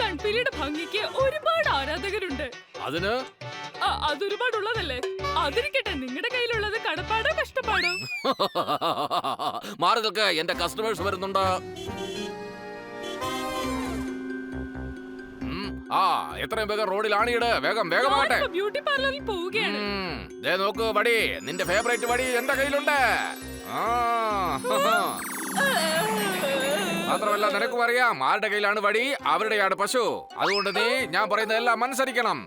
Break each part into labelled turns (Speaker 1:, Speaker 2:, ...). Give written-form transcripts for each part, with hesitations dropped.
Speaker 1: കൺപീലിയുടെ ഭംഗിക്ക് ഒരുപാട് ആരാധകരുണ്ട്.
Speaker 2: അതിന്
Speaker 1: അതൊരുപാടുള്ളതല്ലേ. അതിരിക്കട്ടെ, നിങ്ങളുടെ കയ്യിലുള്ളത് കടപ്പാടോ കഷ്ടപ്പാടോ?
Speaker 2: മാറി നിൽക്ക്, എന്റെ കസ്റ്റമേഴ്സ് വരുന്നുണ്ട്. എത്രയും വേഗം റോഡിൽ ആണിയിട്. വേഗം വേഗമാകട്ടെ.
Speaker 1: ബ്യൂട്ടി പാർലറിൽ പോവുകയാണ്.
Speaker 2: നോക്ക്, വടി, നിന്റെ ഫേവറേറ്റ് വടി എന്റെ കയ്യിലുണ്ട്. മാത്രമല്ല നിനക്കും അറിയാം ആരുടെ കയ്യിലാണ് വടി, അവരുടെയാണ് പശു. അതുകൊണ്ട് നീ ഞാൻ പറയുന്നതെല്ലാം അനുസരിക്കണം.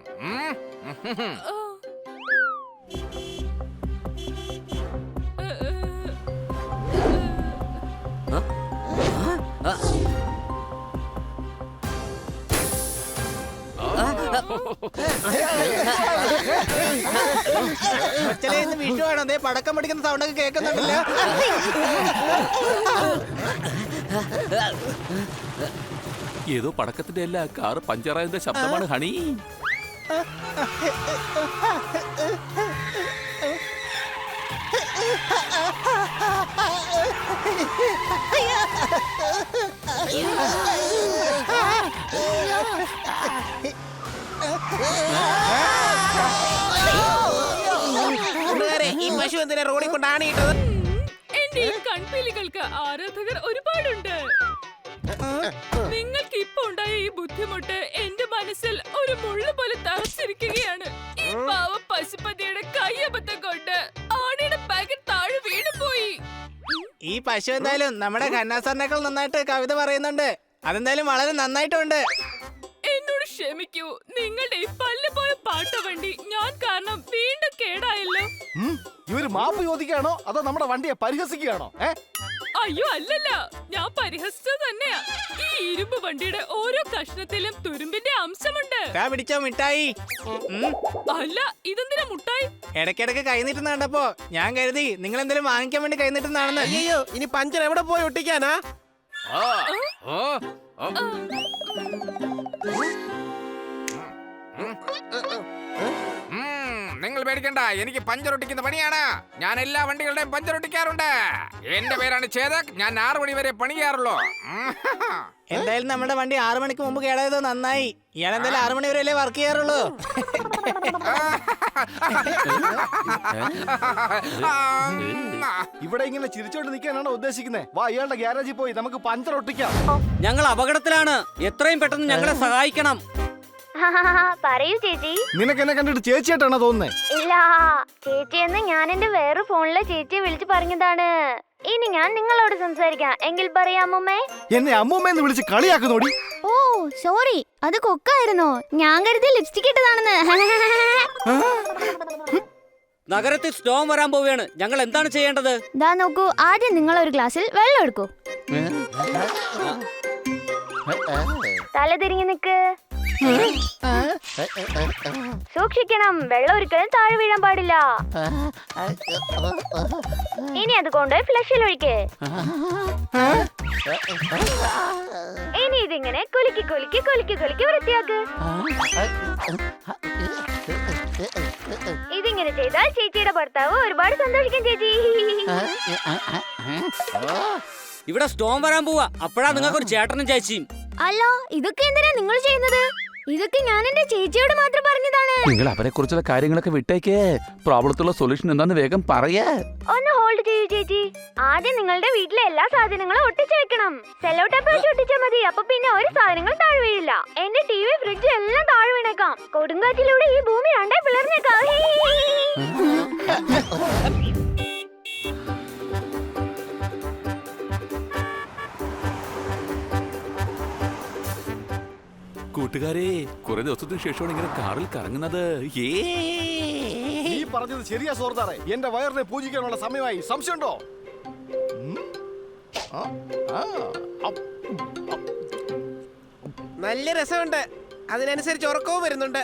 Speaker 3: വിഷുവാണോ? അതേ പടക്കം പഠിക്കുന്ന സൗണ്ടൊക്കെ കേൾക്കുന്നുണ്ടല്ല.
Speaker 2: ഏതോ പടക്കത്തിന്റെ അല്ല, കാറ് പഞ്ചറായതിന്റെ ശബ്ദമാണ് ഹണി.
Speaker 3: ഈ പശു എന്തിനാ റോഡിൽ കൊണ്ടാണിട്ടത്?
Speaker 1: എന്റെ ഈ കൺപീലികൾക്ക് ആരാധകർ ഒരുപാടുണ്ട്. നിങ്ങൾക്ക് ഇപ്പൊ ഉണ്ടായ ഈ ബുദ്ധിമുട്ട് എന്റെ മനസ്സിൽ ഒരു മുള്ളു പോലെ തറച്ചിരിക്കുകയാണ്. ഈ പാവ പശുപതിയുടെ കയ്യബദ്ധം കൊണ്ട് ആണിയുടെ പാക്കറ്റ് താഴെ വീണുപോയി.
Speaker 3: ഈ പശു എന്തായാലും നമ്മുടെ ഖന്നാസാറിനേക്കാൾ നന്നായിട്ട് കവിത പറയുന്നുണ്ട്. അതെന്തായാലും വളരെ നന്നായിട്ടുണ്ട്.
Speaker 1: എന്നോട് ക്ഷമിക്കൂ. നിങ്ങളുടെ ഈ പല്ല് പോയ പാട്ടവണ്ടി ഞാൻ കാരണം വീണ്ടും കേടായല്ലോ.
Speaker 4: ഇവര് മാപ്പ് ചോദിക്കുകയാണോ അതോ നമ്മുടെ വണ്ടിയെ പരിഹസിക്കുകയാണോ?
Speaker 1: അയ്യോ അല്ലല്ല, ഞാൻ പരിഹസിച്ചത് തന്നെയാ. ഈ ഇരുമ്പ് വണ്ടിയുടെ ഓരോ കഷ്ണത്തിലും തുരുമ്പിന്റെ അംശമുണ്ട്.
Speaker 3: പിടിച്ചോ മിഠായി.
Speaker 1: അല്ല, ഇതെന്തിനാ മുട്ടായി?
Speaker 3: ഇടയ്ക്കിടയ്ക്ക് കൈനീട്ടുന്ന കണ്ടപ്പോ ഞാൻ കരുതി നിങ്ങൾ എന്തെങ്കിലും വാങ്ങിക്കാൻ വേണ്ടി കൈനീട്ടുന്നതാണെന്ന്.
Speaker 4: അയ്യോ, ഇനി പഞ്ചർ എവിടെ പോയി ഒട്ടിക്കാനാ?
Speaker 2: നിങ്ങൾ പേടിക്കണ്ട, എനിക്ക് പഞ്ചറൊട്ടിക്കുന്ന പണിയാണ്. ഞാൻ എല്ലാ വണ്ടികളുടെയും പഞ്ചറൊട്ടിക്കാറുണ്ട്. എന്റെ പേരാണ് ചേതക്. ഞാൻ 6 മണി വരെ പണി ചെയ്യാറുള്ളൂ.
Speaker 3: എന്തായാലും നമ്മുടെ വണ്ടി 6 മണിക്ക് മുമ്പ് കേടായത് നന്നായി. ഇയാൾ എന്തായാലും 6 മണി വരെ വർക്ക് ചെയ്യാറുള്ളൂ.
Speaker 4: ഇവിടെ ഇങ്ങനെ ചിരിച്ചോണ്ട് നിൽക്കാനാണോ ഉദ്ദേശിക്കുന്നത്? വാ, ഇയാളുടെ ഗ്യാരേജിൽ പോയി നമുക്ക് പഞ്ചർ ഒട്ടിക്കാം.
Speaker 5: ഞങ്ങൾ അപകടത്തിലാണ്. എത്രയും പെട്ടെന്ന് ഞങ്ങളെ സഹായിക്കണം.
Speaker 6: പറയൂ ചേച്ചി.
Speaker 4: നിനക്ക് എന്നെ കണ്ടിട്ട് ചേച്ചിയായിട്ടാണോ തോന്നുന്നേ?
Speaker 6: ഇല്ല, ചേച്ചിയെന്ന് ഞാൻ എന്റെ വേറെ ഫോണിലെ ചേച്ചിയെ വിളിച്ചു പറഞ്ഞതാണ്. ഇനി ഞാൻ നിങ്ങളോട് സംസാരിക്കാം. എങ്കിൽ പറയാം അമ്മൂമ്മേ.
Speaker 4: എന്നെ അമ്മൂമ്മയെന്ന് വിളിച്ച് കളിയാക്കുന്നോടി.
Speaker 6: ഓ സോറി, അത് കൊക്കായിരുന്നോ? ഞാൻ കരുതി ലിപ്സ്റ്റിക് ഇട്ടതാണെന്ന്.
Speaker 5: നഗരത്തിൽ സ്റ്റോം വരാൻ പോവുകയാണ്. ഞങ്ങൾ എന്താണ് ചെയ്യേണ്ടത്?
Speaker 6: ദാ നോക്കൂ, ആദ്യം നിങ്ങൾ ഒരു ഗ്ലാസ്സിൽ വെള്ളം എടുക്കൂ. തല തിരിഞ്ഞു നിക്ക്. സൂക്ഷിക്കണം, വെള്ളം ഒരിക്കലും താഴെ വീഴാൻ പാടില്ല. ഇനി അത് കൊണ്ടുപോയി ഫ്ലഷിൽ ഒഴിക്ക്. ഇനി ഇതിങ്ങനെ കുലുക്കി കുലുക്കി കുലുക്കി കുലുക്കി വൃത്തിയാക്ക്. ഇതിങ്ങനെ ചെയ്താൽ ചേച്ചിയുടെ ഭർത്താവ് ഒരുപാട് സന്തോഷിക്കും ചേച്ചി.
Speaker 5: ഇവിടെ സ്റ്റോം വരാൻ പോവാ. അപ്പോഴാ നിങ്ങൾക്ക് ഒരു ചേട്ടനും ചേച്ചിയും.
Speaker 6: അല്ലോ, ഇതൊക്കെ എന്തിനാ നിങ്ങൾ ചെയ്യുന്നത്? ഇതൊക്കെ ഞാൻ എന്റെ ചേച്ചിയോട് മാത്രം പറഞ്ഞതാണ്.
Speaker 2: നിങ്ങൾ അവരെ കുറിച്ചുള്ള കാര്യങ്ങളൊക്കെ വിട്ടേക്ക്. പ്രോബ്ലത്തിലുള്ള സൊല്യൂഷൻ എന്താന്ന് വേഗം പറയാ.
Speaker 6: ഒന്ന് ഹോൾഡ് ചെയ്യൂ ചേച്ചി. ആദ്യം നിങ്ങളുടെ വീട്ടിലെ എല്ലാ സാധനങ്ങളും ഒട്ടിച്ചു വെക്കണം. സെല്ലോ ടേപ്പ് വെച്ച് ഒട്ടിച്ചാൽ മതി. അപ്പൊ പിന്നെ ഒരു സാധനങ്ങൾ താഴെ വീഴില്ല. എന്റെ ടിവി, ഫ്രിഡ്ജ് എല്ലാം താഴെ വീണേക്കാം. കൊടുങ്കാറ്റിലൂടെ ഈ ഭൂമി രണ്ടേ പിളർന്നേക്കാം.
Speaker 2: കൂട്ടുകാരെ, കുറെ ദിവസത്തിന് ശേഷമാണ് ഇങ്ങനെ കാറിൽ കറങ്ങുന്നത്.
Speaker 4: നീ പറഞ്ഞത് ശരിയാ സുഹൃത്താറെ. എന്റെ വയറിനെ പൂജിക്കാനുള്ള സമയമായി. സംശയമുണ്ടോ?
Speaker 3: നല്ല രസമുണ്ട്. അതിനനുസരിച്ച് ഉറക്കവും വരുന്നുണ്ട്.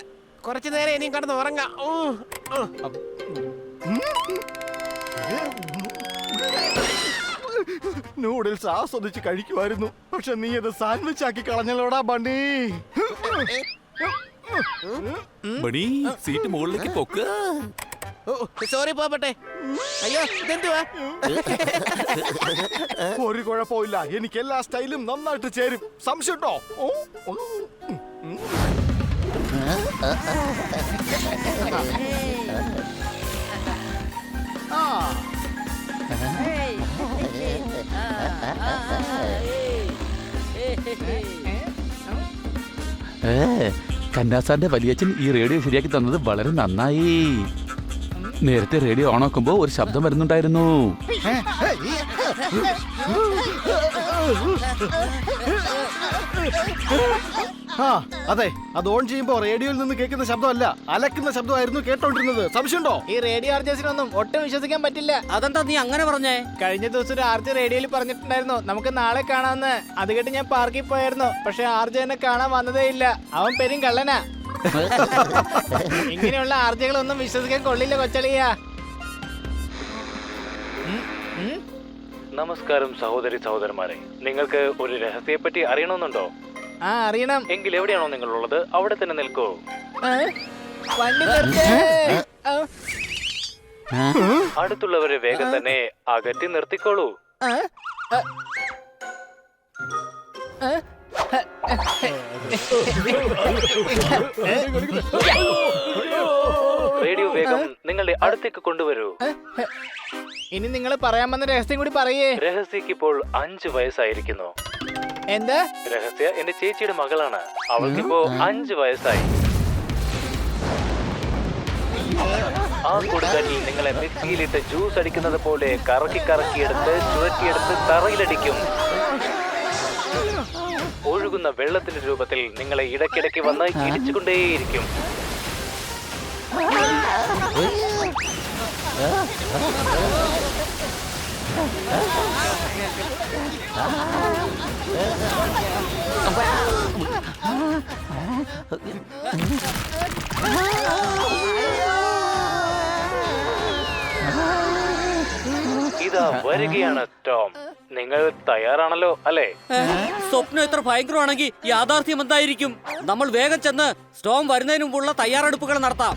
Speaker 3: കുറച്ചു നേരം ഇനിയും കിടന്ന് ഉറങ്ങാം.
Speaker 4: നൂഡിൽസ് ആസ്വദിച്ച് കഴിക്കുമായിരുന്നു. പക്ഷെ നീ അത് സാൻഡ്വിച്ച് ആക്കി കളഞ്ഞല്ലോടാ ബണ്ണി.
Speaker 2: ബണി, സീറ്റ് മുകളിലേക്ക് പൊക്ക്.
Speaker 3: സോറി പോപ്പട്ടെ. അയ്യോ ഇതെന്തുവാ?
Speaker 4: ഒരു കുഴപ്പമില്ല, എനിക്ക് എല്ലാ സ്റ്റൈലും നന്നായിട്ട് ചേരും. സംശയം ഉണ്ടോ?
Speaker 7: കന്നാസാറിന്റെ വലിയച്ഛൻ ഈ റേഡിയോ ശരിയാക്കി തന്നത് വളരെ നന്നായി. നേരത്തെ റേഡിയോ ഓൺ ആക്കുമ്പോ ഒരു ശബ്ദം വരുന്നുണ്ടായിരുന്നു.
Speaker 4: ആ അതെ, അത് ഓൺ ചെയ്യുമ്പോ റേഡിയോയിൽ നിന്ന് കേൾക്കുന്ന ശബ്ദമല്ല, അലക്കുന്ന ശബ്ദമായിരുന്നു കേട്ടോണ്ടിരുന്നത്. സംശയമുണ്ടോ?
Speaker 3: ഈ റേഡിയോ ആർജേഴ്സിനൊന്നും ഒട്ടും വിശ്വസിക്കാൻ പറ്റില്ല.
Speaker 5: അതെന്താ നീ അങ്ങനെ പറഞ്ഞേ?
Speaker 3: കഴിഞ്ഞ ദിവസം ഒരു ആർജ് റേഡിയോയിൽ പറഞ്ഞിട്ടുണ്ടായിരുന്നു നമുക്ക് നാളെ കാണാമെന്ന്. അത് കേട്ട് ഞാൻ പാർക്കിൽ പോയായിരുന്നു. പക്ഷെ ആർജ് എന്നെ കാണാൻ വന്നതേ ഇല്ല. അവൻ പെരും കള്ളനാ. ഇങ്ങനെയുള്ള ആർജകളൊന്നും വിശ്വസിക്കാൻ കൊള്ളില്ല കൊച്ചളിയാ.
Speaker 8: നമസ്കാരം സഹോദരി സഹോദരന്മാരെ, നിങ്ങൾക്ക് ഒരു രഹസ്യത്തെപ്പറ്റി അറിയണമെന്നുണ്ടോ?
Speaker 3: ആ അറിയണം.
Speaker 8: എങ്കിൽ എവിടെയാണോ നിങ്ങളുള്ളത് അവിടെ തന്നെ നിൽക്കൂ.
Speaker 3: വണ്ടി നിർത്ത്.
Speaker 8: അടുത്തുള്ളവരെ വേഗം തന്നെ അകറ്റി നിർത്തിക്കോളൂ. റേഡിയോ വേഗം നിങ്ങളുടെ അടുത്തേക്ക് കൊണ്ടുവരൂ.
Speaker 3: ഇനി നിങ്ങൾ പറയാൻ വന്ന രഹസ്യം കൂടി പറയേ.
Speaker 8: രഹസ്യക്ക് ഇപ്പോൾ 5 വയസ്സായിരിക്കുന്നു.
Speaker 3: എന്താ?
Speaker 8: രഹസ്യ എന്റെ ചേച്ചിയുടെ മകളാണ്. അവൾക്കിപ്പോ 5 വയസ്സായി. ആ കൊടുക്കാറ്റിൽ നിങ്ങളെ മിക്സിയിലിട്ട് ജ്യൂസ് അടിക്കുന്നത് പോലെ കറക്കിയെടുത്ത് ചുഴറ്റിയെടുത്ത് തറയിലടിക്കും. ഒഴുകുന്ന വെള്ളത്തിന്റെ രൂപത്തിൽ നിങ്ങളെ ഇടയ്ക്കിടയ്ക്ക് വന്ന് ഇടിച്ചുകൊണ്ടേയിരിക്കും. ഇതാ വരികയാണ് ടോം. നിങ്ങൾ തയ്യാറാണല്ലോ അല്ലേ?
Speaker 5: സ്വപ്നം എത്ര ഭയങ്കരമാണെങ്കിൽ യാഥാർത്ഥ്യം എന്തായിരിക്കും? നമ്മൾ വേഗം ചെന്ന് സ്റ്റോം വരുന്നതിന് മുമ്പുള്ള തയ്യാറെടുപ്പുകൾ നടത്താം.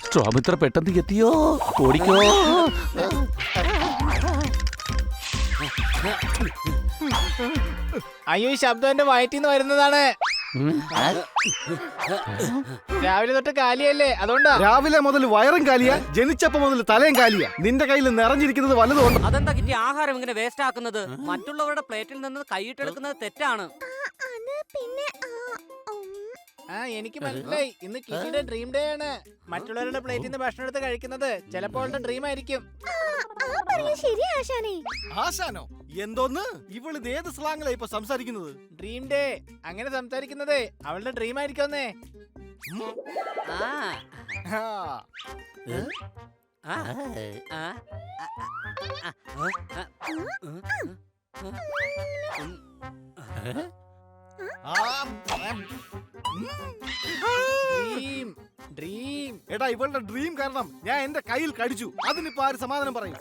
Speaker 7: സ്റ്റോം ഇത്ര പെട്ടെന്ന് എത്തിയോ? ഓടിക്കോ.
Speaker 3: അയ്യോ ഈ ശബ്ദം എന്റെ വയറ്റിന്ന് വരുന്നതാണ്. രാവിലെ തൊട്ട് കാലിയല്ലേ, അതുകൊണ്ടാ.
Speaker 4: രാവിലെ മുതൽ വയറും കാലിയാ, ജനിച്ചപ്പോ മുതൽ തലയും കാലിയാ. നിന്റെ കയ്യിൽ നിറഞ്ഞിരിക്കുന്നത് വല്ലതുകൊണ്ട്.
Speaker 5: അതെന്താ കിട്ടി ആഹാരം ഇങ്ങനെ വേസ്റ്റ് ആക്കുന്നത്? മറ്റുള്ളവരുടെ പ്ലേറ്റിൽ നിന്ന് കൈയിട്ടെടുക്കുന്നത് തെറ്റാണ്.
Speaker 3: എനിക്ക് മനസ്സിലായി. ഇന്ന് കിറ്റിയുടെ ഡ്രീം ഡേ ആണ്. മറ്റുള്ളവരുടെ പ്ലേറ്റിൽ നിന്ന് ഭക്ഷണം എടുത്ത് കഴിക്കുന്നത് ചിലപ്പോൾ അവളുടെ ഡ്രീം ആയിരിക്കും.
Speaker 4: ആശാനോ? എന്തോന്ന്? ഇവളിത് ഏത് സ്ലാങ്ങിലാ ഇപ്പൊ സംസാരിക്കുന്നത്?
Speaker 3: ഡ്രീം ഡേ അങ്ങനെ സംസാരിക്കുന്നത് അവളുടെ ഡ്രീം ആയിരിക്കുമെന്നേ. ഡ്രീം
Speaker 4: എടാ, ഇവളുടെ ഡ്രീം കാരണം ഞാൻ എന്റെ കയ്യിൽ കടിച്ചു. അതിനിപ്പോ ആര് സമാധാനം പറയും?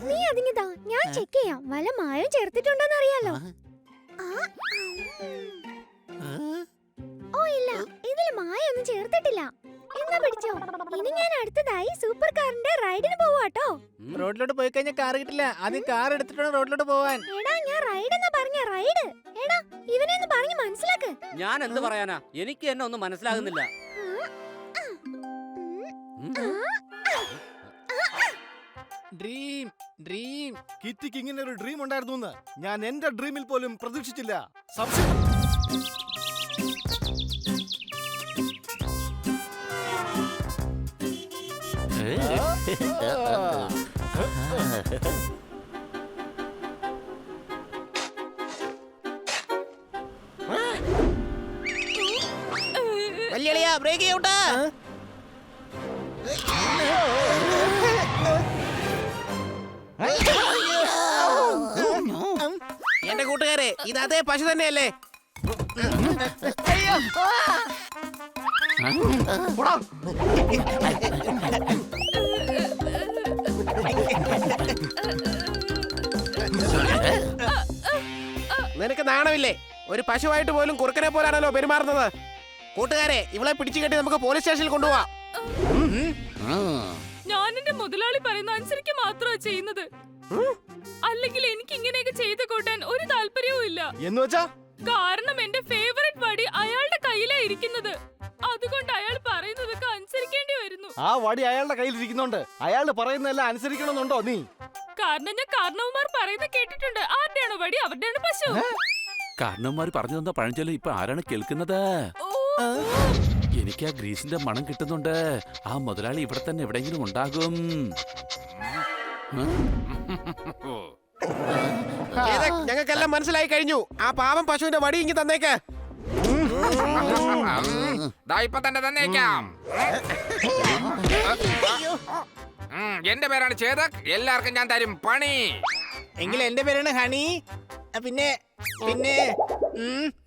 Speaker 6: നീ അതിങ്ങതാ, ഞാൻ ചെക്ക് ചെയ്യാം. വല്ല മായം ചേർത്തിട്ടുണ്ടോന്ന് അറിയാലോ. ഓ ഇല്ല, ഇതിൽ മായൊന്നും ചേർത്തിട്ടില്ല. എന്നാ പിടിച്ചോ. ഇനി ഞാൻ അടുത്തതായി സൂപ്പർ കാറിന്റെ റൈഡിന് പോവാട്ടോ.
Speaker 3: റോഡിലോട്ട് പോയി കഴിഞ്ഞാൽ കാർ കിട്ടില്ല. ആദ്യം കാർ എടുത്തിട്ടാണ് റോഡിലോട്ട് പോവാൻ.
Speaker 6: എടാ ഞാൻ റൈഡ് എന്നാ പറഞ്ഞ റൈഡ്. എടാ ഇവനെ ഒന്ന് പറഞ്ഞു മനസ്സിലാക്ക്.
Speaker 5: ഞാൻ എന്ത് പറയാനാ? എനിക്ക് എന്നെ ഒന്നും മനസ്സിലാകുന്നില്ല.
Speaker 3: ഡ്രീം ഡ്രീം
Speaker 4: കിറ്റിക്ക് ഇങ്ങനെ ഒരു ഡ്രീം ഉണ്ടായിരുന്നു എന്ന് ഞാൻ എന്റെ ഡ്രീമിൽ പോലും പ്രതീക്ഷിച്ചില്ല. സംശയം.
Speaker 3: ബ്രേക്ക് ചെയ്യൂട്ടാ. എന്റെ കൂട്ടുകാരെ, ഇത് അതേ പശു തന്നെയല്ലേ?
Speaker 9: നിനക്ക് നാണമില്ലേ? ഒരു പശുവായിട്ട് പോലും കുറുക്കനെ പോലാണല്ലോ പെരുമാറുന്നത്. കൂട്ടുകാരെ, ഇവളെ പിടിച്ചു കെട്ടി നമുക്ക് പോലീസ് സ്റ്റേഷനിൽ കൊണ്ടുപോവാം.
Speaker 1: ഞാൻ എന്റെ മുതലാളി പറയുന്ന അനുസരിച്ച് മാത്രമാ ചെയ്യുന്നത്. അല്ലെങ്കിൽ എനിക്ക് ഇങ്ങനെയൊക്കെ ചെയ്തു കൂട്ടാൻ ഒരു താല്പര്യവും ഇല്ല.
Speaker 4: എന്ന് വെച്ചാ
Speaker 1: കാരണം എന്റെ ഫേവറേറ്റ് വടി അയാളുടെ കയ്യിലാ ഇരിക്കുന്നത്. അതുകൊണ്ട് അയാൾ പറയുന്നതൊക്കെ അനുസരിക്കേണ്ടി വരുന്നു.
Speaker 4: ആ വടി അയാളുടെ കയ്യിൽ ഇരിക്കുന്നുണ്ട്. അയാൾ പറയുന്നതെല്ലാം അനുസരിക്കണമെന്നുണ്ടോ നീ?
Speaker 1: കാരണം ഞാൻ കാരണവന്മാർ പറയുന്നത് കേട്ടിട്ടുണ്ട്. ആരുടെയാണോ വടി അവരുടെയാണ് പശു.
Speaker 7: കാരണവന്മാര് പറഞ്ഞു തന്ന പഴഞ്ചൊല്ല് ഇപ്പൊ ആരാണ് കേൾക്കുന്നത്?
Speaker 1: ഓ,
Speaker 7: എനിക്ക് ആ ഗ്രീസിന്റെ മണം കിട്ടുന്നുണ്ട്. ആ മുതലാളി ഇവിടെ തന്നെ എവിടെയെങ്കിലും ഉണ്ടാകും.
Speaker 9: ഞങ്ങൾക്കെല്ലാം മനസ്സിലായി കഴിഞ്ഞു. ആ പാവം പശുവിന്റെ വടി ഇങ്ങി തന്നേക്ക്.
Speaker 2: ദാ ഇപ്പൊ തന്നെ തന്നേക്കാം. എന്റെ പേരാണ് ചേതക്. എല്ലാവർക്കും ഞാൻ തരും പണി.
Speaker 3: എങ്കിൽ എന്റെ പേരാണ് ഹണി. പിന്നെ പിന്നെ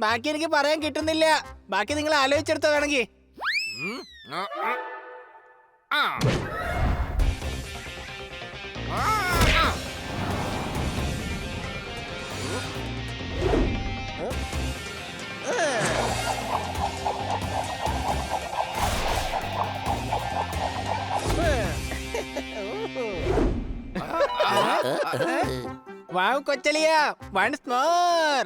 Speaker 3: ബാക്കി എനിക്ക് പറയാൻ കിട്ടുന്നില്ല. ബാക്കി നിങ്ങൾ ആലോചിച്ചെടുത്തോ വേണമെങ്കിൽ.
Speaker 2: ആ.
Speaker 3: വാവ് കൊച്ചലിയ, വൺസ് മോർ.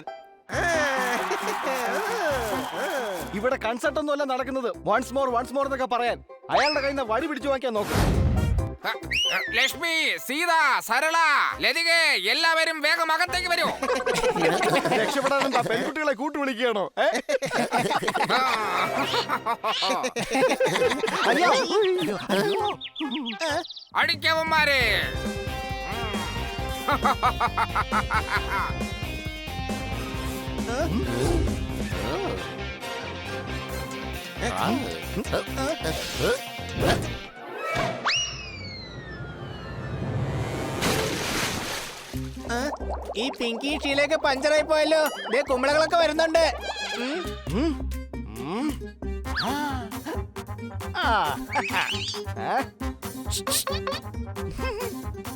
Speaker 4: ഇവിടെ കൺസൾട്ട് ഒന്നുമല്ല നടക്കുന്നത്. വൺസ് മോർ എന്നൊക്കെ പറയാൻ. അയാളുടെ കയ്യിൽ നിന്ന് വടി പിടിച്ചു വാങ്ങിക്കാൻ നോക്കും.
Speaker 2: ലക്ഷ്മി, സീത, സരള, ലതിക, എല്ലാവരും വേഗം അകത്തേക്ക് വരൂ.
Speaker 4: രക്ഷപ്പെടാൻ എന്താ പെൺകുട്ടികളെ കൂട്ടുവിളിക്കുകയാണോ?
Speaker 2: അടിക്കവന്മാരെ.
Speaker 3: ഈ പിങ്കി ഷീലൊക്കെ പഞ്ചറായി പോയല്ലോ. ദേ കുമ്പളകളൊക്കെ വരുന്നുണ്ട്.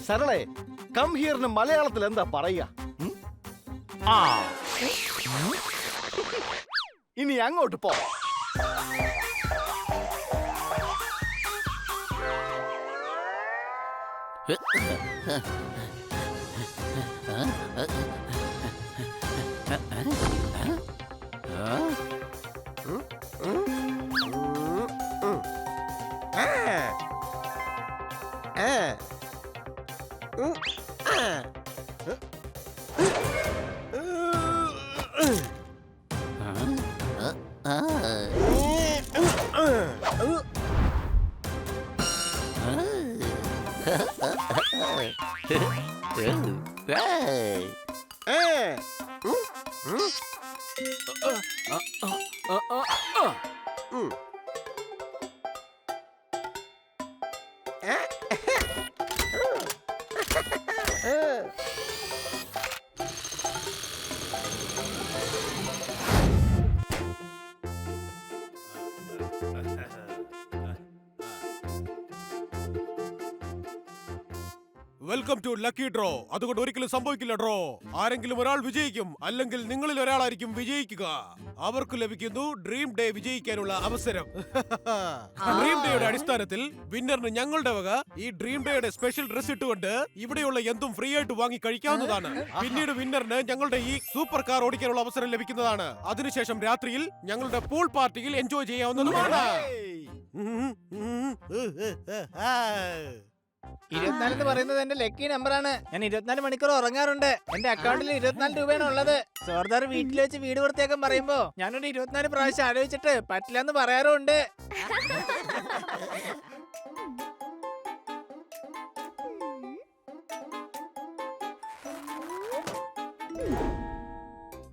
Speaker 4: സരളെ, കം ഹിയറിന് മലയാളത്തിൽ എന്താ പറയുക? ഇനി അങ്ങോട്ട് പോ.
Speaker 10: Welcome to lucky draw. അതുകൊണ്ട് ഒരിക്കലും സംഭവിക്കില്ല ഡ്രോ. ആരെങ്കിലും ഒരാൾ വിജയിക്കും, അല്ലെങ്കിൽ നിങ്ങളിൽ ഒരാളായിരിക്കും വിജയിക്കുക. അവർക്ക് ലഭിക്കുന്നു ഡ്രീം ഡേ വിജയിക്കാനുള്ള അവസരം. ഡ്രീം ഡേയുടെ അടിസ്ഥാനത്തിൽ വിന്നറിന് ഞങ്ങളുടെ വക ഈ ഡ്രീം ഡേയുടെ സ്പെഷ്യൽ ഡ്രസ് ഇട്ടുകൊണ്ട് ഇവിടെയുള്ള എന്തും ഫ്രീ ആയിട്ട് വാങ്ങി കഴിക്കാവുന്നതാണ്. പിന്നീട് വിന്നറിന് ഞങ്ങളുടെ ഈ സൂപ്പർ കാർ ഓടിക്കാനുള്ള അവസരം ലഭിക്കുന്നതാണ്. അതിനുശേഷം രാത്രിയിൽ ഞങ്ങളുടെ പൂൾ പാർട്ടിയിൽ എൻജോയ് ചെയ്യാവുന്നതുമാണ്.
Speaker 3: 24 എന്ന് പറയുന്നത് എന്റെ ലക്കി നമ്പറാണ്. ഞാൻ 24 മണിക്കൂർ ഉറങ്ങാറുണ്ട്. എന്റെ അക്കൗണ്ടിൽ 24 രൂപയാണ് ഉള്ളത്. സോർദാർ വീട്ടിൽ വെച്ച് വീട് വൃത്തിയാക്കാൻ പറയുമ്പോ ഞാനൊരു 24 പ്രാവശ്യം ആലോചിച്ചിട്ട് പറ്റില്ല എന്ന് പറയാറുണ്ട്.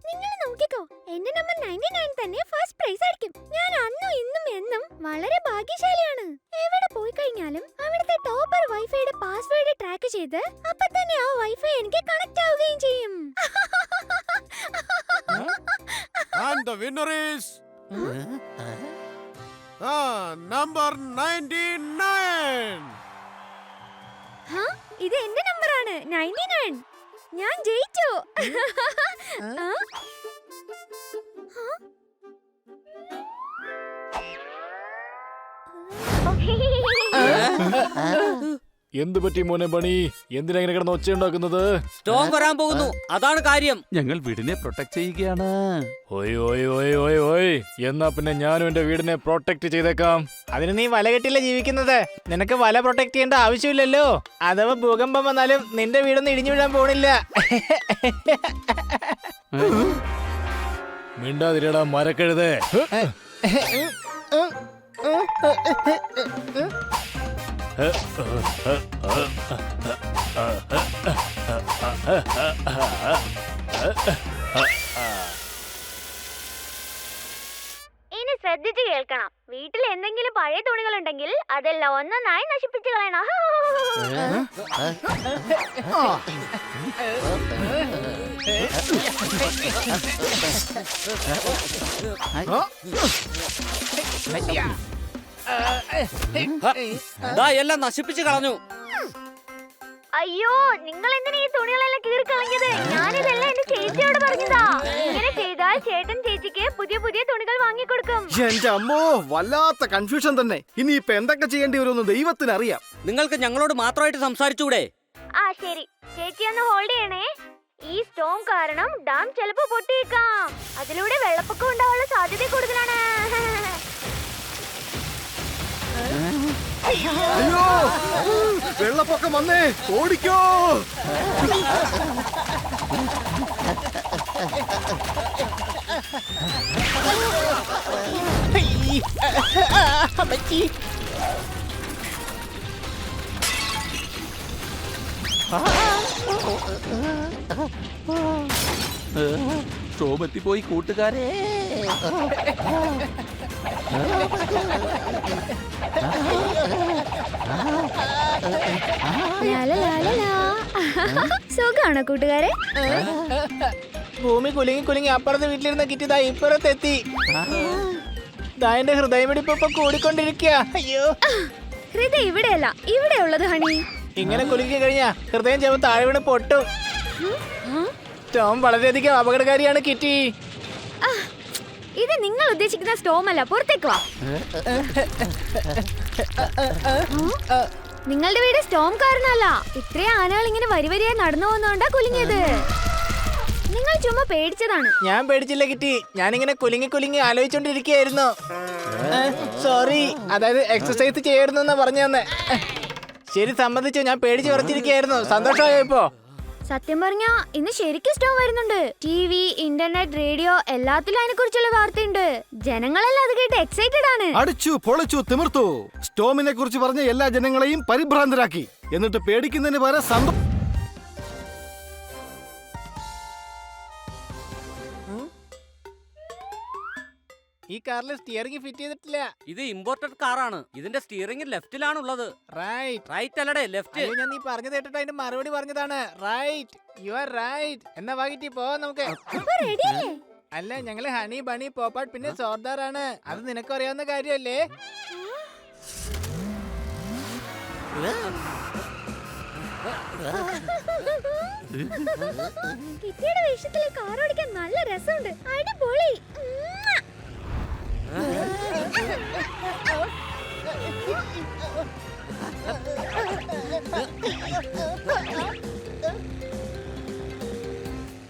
Speaker 6: നിങ്ങൾ നോക്കിക്കോ, എന്റെ നമ്പർ 99 തന്നെ ഫസ്റ്റ് പ്രൈസ് ആയിരിക്കും. ഞാൻ അന്നും ഇന്നും എന്നും വളരെ ഭാഗ്യശാലിയാണ്. എവിടെ പോയി കഴിഞ്ഞാലും അവിടുത്തെ ടോപ്പർ വൈഫൈയുടെ പാസ്വേഡ് ട്രാക്ക് ചെയ്ത് അപ്പൊ തന്നെ ആ വൈഫൈ എനിക്ക് കണക്ട് ആവുകയും ചെയ്യും.
Speaker 10: And the winner is number 99.
Speaker 6: ഇത് എന്റെ നമ്പറാണ് 99. ഞാൻ ജയിച്ചു. ആ?
Speaker 3: എന്ത് പറ്റി മോനെ ബണി? എന്തിനാ ഇങ്ങനെ കിടന്ന് ഒച്ച ഉണ്ടാക്കുന്നത്?
Speaker 5: സ്റ്റോം വരാൻ പോകുന്നു, അതാണ് കാര്യം.
Speaker 7: ഞങ്ങൾ വീടിനെ പ്രൊട്ടക്ട് ചെയ്യുകയാണ്.
Speaker 3: ഓയ് ഓയ് ഓയ് ഓയ് ഓയ്, എന്നാ പിന്നെ ഞാനും എന്റെ വീടിനെ പ്രൊട്ടക്ട് ചെയ്തേക്കാം. അതിന് നീ വല കെട്ടില്ല ജീവിക്കുന്നത്. നിനക്ക് വല പ്രൊട്ടക്ട് ചെയ്യേണ്ട ആവശ്യമില്ലല്ലോ. അഥവാ ഭൂകമ്പം വന്നാലും നിന്റെ വീടൊന്നും ഇടിഞ്ഞു വീഴാൻ പോണില്ല. മിണ്ടാതിരടാ മരക്കഴുതേ.
Speaker 6: ഇനി ശ്രദ്ധിച്ചു കേൾക്കണം. വീട്ടിൽ എന്തെങ്കിലും പഴയ തുണികൾ ഉണ്ടെങ്കിൽ അതെല്ലാം ഒന്നൊന്നായി നശിപ്പിച്ചു കളയണം.
Speaker 5: ദാ എല്ലാം നശിപ്പിച്ചു കളഞ്ഞു.
Speaker 6: അയ്യോ, നിങ്ങൾ എന്തിനാ ഈ തുണികളെല്ലാം കീറിക്കളഞ്ഞത്? ഞാനിതെല്ലാം എന്റെ ചേച്ചിയോട് പറഞ്ഞതാ. ഇങ്ങനെ ചെയ്താൽ ചേട്ടൻ ചേച്ചിക്ക് പുതിയ പുതിയ തുണികൾ വാങ്ങിക്കൊടുക്കും.
Speaker 4: എന്റെ അമ്മോ, വല്ലാത്ത കൺഫ്യൂഷൻ തന്നെ. ഇനി ഇപ്പൊ എന്തൊക്കെ ചെയ്യേണ്ടി വരുമെന്ന് ദൈവത്തിന് അറിയാം.
Speaker 5: നിങ്ങൾക്ക് ഞങ്ങളോട് മാത്രമായിട്ട് സംസാരിച്ചൂടെ?
Speaker 6: ആ ശരി, ചേച്ചി ഒന്ന് ഹോൾഡ് ചെയ്യണേ. ഈ സ്റ്റോം കാരണം ഡാം ചിലപ്പോ പൊട്ടിയേക്കാം. അതിലൂടെ വെള്ളപ്പൊക്കം ഉണ്ടാവാനുള്ള സാധ്യത കൂടുതലാണ്.
Speaker 4: അയ്യോ, വെള്ളപ്പൊക്കം വന്നേ, ഓടിക്കോ.
Speaker 7: സ്റ്റോം എത്തിപ്പോയി കൂട്ടുകാരെ.
Speaker 6: സുഖാണോ കൂട്ടുകാരെ?
Speaker 3: ഭൂമി കുലുങ്ങി കുലുങ്ങി അപ്പുറത്തെ വീട്ടിലിരുന്ന കിറ്റിതാ ഇപ്പുറത്തെത്തി. എന്റെ ഹൃദയമിടിപ്പ് കൂടിക്കൊണ്ടിരിക്കുക. അയ്യോ,
Speaker 6: ഹൃദയം ഇവിടെയല്ല, ഇവിടെ ഉള്ളത് ഹണി.
Speaker 3: ഇങ്ങനെ കുലുക്കി കഴിഞ്ഞാ ഹൃദയം ചിലപ്പോൾ താഴെ വീണ് പൊട്ടും. സ്റ്റോം വളരെയധികം അപകടകാരിയാണ് കിറ്റി.
Speaker 6: ഇത് നിങ്ങൾ ഉദ്ദേശിക്കുന്ന സ്റ്റോം അല്ല, പുറത്തേക്ക് വാ. നിങ്ങളുടെ വീട് സ്റ്റോം കാരണമല്ല. ഇത്രയും ആനകൾ ഇങ്ങനെ വരി വരിയായി നടന്നു പോകുന്നോണ്ടാ കുലുങ്ങിയത്. നിങ്ങൾ ചുമ്മാ പേടിച്ചതാണ്.
Speaker 3: ഞാൻ പേടിച്ചില്ല കിറ്റി, ഞാനിങ്ങനെ കുലുങ്ങി കുലുങ്ങി ആലോചിച്ചോണ്ടിരിക്കുകയായിരുന്നു. സോറി, അതായത് എക്സസൈസ് ചെയ്യായിരുന്നു എന്നാ പറഞ്ഞു തന്നെ. ശരി, സമ്മതിച്ചു, ഞാൻ പേടിച്ച് വിറച്ചിരിക്കുകയായിരുന്നു. സന്തോഷമായോ ഇപ്പോ?
Speaker 6: സത്യം പറഞ്ഞാ ഇന്ന് ശരിക്കും സ്റ്റോം വരുന്നുണ്ട്. TV, ഇന്റർനെറ്റ്, റേഡിയോ എല്ലാത്തിലും അതിനെ കുറിച്ചുള്ള വാർത്തയുണ്ട്. ജനങ്ങളെല്ലാം അത് കേട്ട് എക്സൈറ്റഡ് ആണ്.
Speaker 4: അടിച്ചു പൊളിച്ചു തിമിർത്തു. സ്റ്റോമിനെ കുറിച്ച് പറഞ്ഞ എല്ലാ ജനങ്ങളെയും പരിഭ്രാന്തരാക്കി. എന്നിട്ട് പേടിക്കുന്നതിന് പകരം സന്തോഷം.
Speaker 3: ഈ കാറിൽ സ്റ്റിയറിംഗ് ഫിറ്റ് ചെയ്തിട്ടില്ല.
Speaker 5: ഇത് ഇമ്പോർട്ടഡ് കാറാണ്. ഇതിന്റെ സ്റ്റിയറിംഗ് ലെഫ്റ്റിലാണുള്ളത്. റൈറ്റ് അല്ലടേ, ലെഫ്റ്റ്.
Speaker 3: ഞാൻ നീ പറഞ്ഞു കേട്ടിട്ട് അതിന്റെ മറുപടി പറഞ്ഞതാണ്. Right, you are right. എന്നാ വാങ്ങിട്ട് പോവാം നമുക്ക്. അല്ല, ഞങ്ങള് ഹണി, ബണി, പോപ്പാട്ട് പിന്നെ സോർദാറാണ്. അത് നിനക്ക് അറിയാവുന്ന കാര്യമല്ലേ?
Speaker 6: കിറ്റിയുടെ വേഷത്തിൽ കാർ ഓടിക്കാൻ നല്ല രസമുണ്ട്. അടിപൊളി.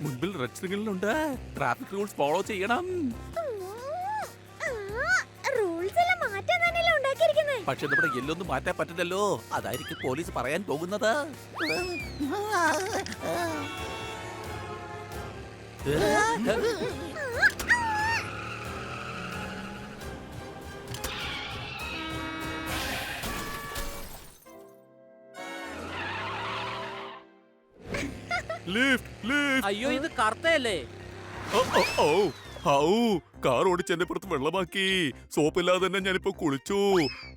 Speaker 7: മുൻപിൽ റെഡ് സിഗ്നലുണ്ട്. ട്രാഫിക് റൂൾസ് ഫോളോ ചെയ്യണം.
Speaker 6: റൂൾസ് എല്ലാം മാറ്റാൻ തന്നെയല്ലേ ഉണ്ടാക്കിയിരിക്കുന്നത്.
Speaker 7: പക്ഷെ നമ്മുടെ എല്ലൊന്നും മാറ്റാൻ പറ്റില്ലല്ലോ. അതായിരിക്കും പോലീസ് പറയാൻ പോകുന്നത്.
Speaker 5: അയ്യോ, ഇത് കർത്തയല്ലേ?
Speaker 7: കാർ ഓടിച്ച് എന്റെ പുറത്ത് വെള്ളമാക്കി. സോപ്പില്ലാതെ തന്നെ ഞാനിപ്പോ കുളിച്ചു.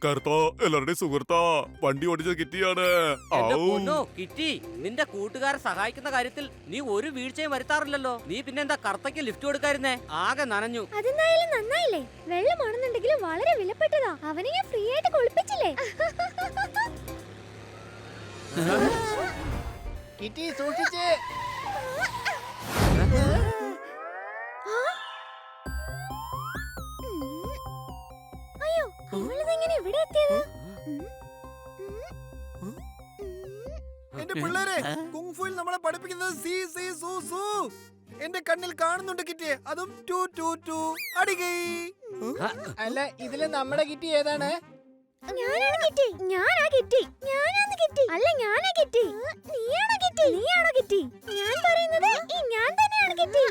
Speaker 7: കറുത്ത എല്ലാവരുടെയും സുഹൃത്താ. വണ്ടി ഓടിച്ചത് കിറ്റിയാണ്.
Speaker 5: എന്റെ പൊന്നോ കിറ്റി, നിന്റെ കൂട്ടുകാരെ സഹായിക്കുന്ന കാര്യത്തിൽ നീ ഒരു വീഴ്ചയും വരുത്താറില്ലല്ലോ. നീ പിന്നെന്താ കർത്തയ്ക്ക് ലിഫ്റ്റ് കൊടുക്കായിരുന്നേ? ആകെ നനഞ്ഞു.
Speaker 6: അതെന്തായാലും നന്നായില്ലേ. വെള്ളമാണെന്നുണ്ടെങ്കിലും വളരെ വിലപ്പെട്ടതാ. അവനെ ഞാൻ ഫ്രീ ആയിട്ട് കുളിപ്പിച്ചില്ലേ.
Speaker 3: കിറ്റി സൂക്ഷിച്ച്.
Speaker 6: അയ്യോ, ഇവളിതെങ്ങനെ ഇവിടെ എത്തിയത്?
Speaker 4: എന്റെ പിള്ളേരെ കുങ്ഫുയിൽ നമ്മളെ പഠിപ്പിക്കുന്നത് സി സി സു സു. എന്റെ കണ്ണിൽ കാണുന്നുണ്ട് കിറ്റിയെ, അതും ടു ടു ടു അടികൈ.
Speaker 3: അല്ല, ഇതില് നമ്മുടെ കിറ്റി ഏതാണ്?
Speaker 6: ഞാനാണ് കിറ്റി. ഞാനാ കിറ്റി. ഞാനാണ് കിറ്റി. അല്ല, ഞാനാ കിറ്റി. നീയാണോ കിറ്റി? നീയാണോ കിറ്റി? ഞാൻ പറയുന്നത് ഞാൻ തന്നെയാണ് കിറ്റി.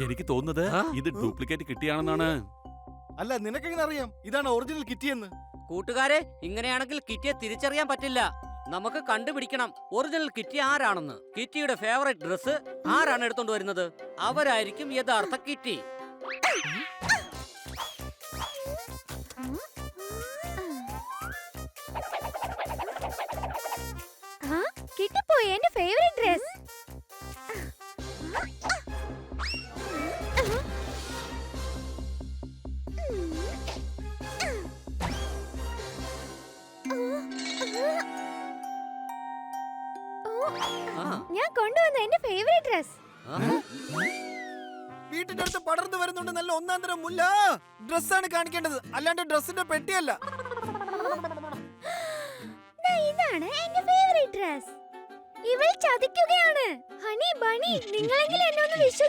Speaker 7: എനിക്ക് തോന്നുന്നത് ഇത് ഡ്യൂപ്ലിക്കേറ്റ് കിട്ടിയാണെന്നാണ്.
Speaker 4: അല്ല, നിനക്കെങ്ങനെ അറിയാം ഇതാണ് ഒറിജിനൽ കിറ്റിയെന്ന്?
Speaker 5: കൂട്ടുകാരെ, ഇങ്ങനെയാണെങ്കിൽ കിറ്റിയെ തിരിച്ചറിയാൻ പറ്റില്ല. നമുക്ക് കണ്ടുപിടിക്കണം ഒറിജിനൽ കിറ്റി ആരാണെന്ന്. കിറ്റിയുടെ ഫേവറേറ്റ് ഡ്രസ് ആരാണ് എടുത്തോണ്ട് വരുന്നത്? അവരായിരിക്കും യഥാർത്ഥ കിറ്റി.
Speaker 6: കിട്ടിപ്പോയി എന്റെ ഫേവറേറ്റ് ഡ്രസ്. ഞാൻ കൊണ്ടുവന്ന എന്റെ ഫേവറേറ്റ് ഡ്രസ്.
Speaker 4: വീട്ടിന്റെ അടുത്ത് പടർന്നു വരുന്നുണ്ട് നല്ല ഒന്നാം തരം മുല്ല. ഡ്രസ്സാണ് കാണിക്കേണ്ടത്, അല്ലാണ്ട് ഡ്രസ്സിന്റെ പെട്ടിയല്ല.
Speaker 6: ഇതാണ് എന്റെ ഫേവറേറ്റ് ഡ്രസ്. ഇവൾ ചതിക്കുകയാണ്. ഹണി ബണി, നിങ്ങളെങ്കിലും എന്നെ ഒന്ന് വിശ്വസിക്കും.